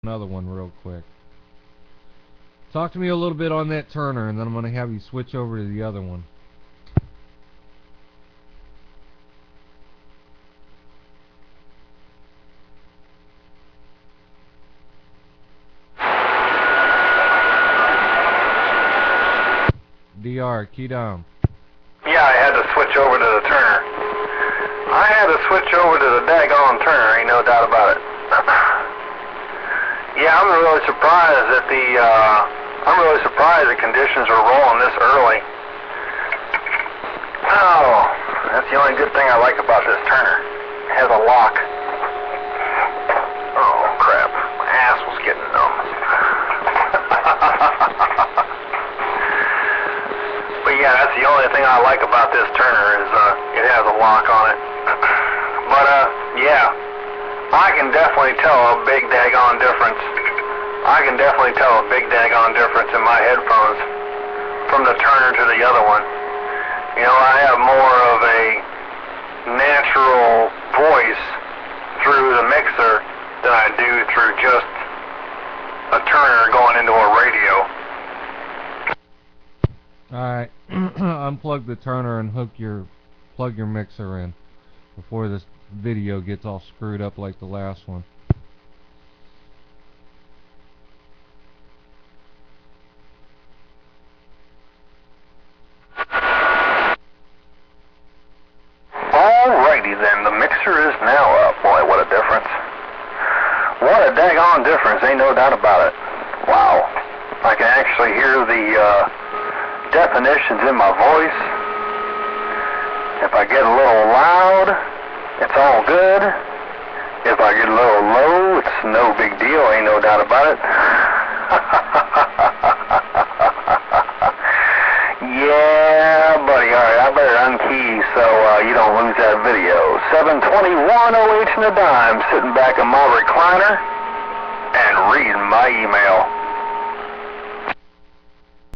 Another one real quick. Talk to me a little bit on that Turner, and then I'm going to have you switch over to the other one. DR, key down. Yeah, I had to switch over to the Turner. I had to switch over to the daggone Turner, ain't no doubt about it. Yeah, I'm really surprised that the conditions are rolling this early. Oh, that's the only good thing I like about this Turner. It has a lock. Oh crap, my ass was getting numb. But yeah, that's the only thing I like about this Turner is it has a lock on it. But yeah, I can definitely tell a big daggone difference. I can definitely tell a big daggone difference in my headphones from the Turner to the other one. You know, I have more of a natural voice through the mixer than I do through just a Turner going into a radio. Alright, unplug the Turner and plug your mixer in before this video gets all screwed up like the last one. Alrighty then, the mixer is now up. Boy, what a difference. What a daggone difference, ain't no doubt about it. Wow. I can actually hear the definitions in my voice. If I get a little loud, it's all good. If I get a little low, it's no big deal, ain't no doubt about it. Yeah, buddy, alright, I better unkey so you don't lose that video. 721.08 in the dime, sitting back in my recliner and reading my email.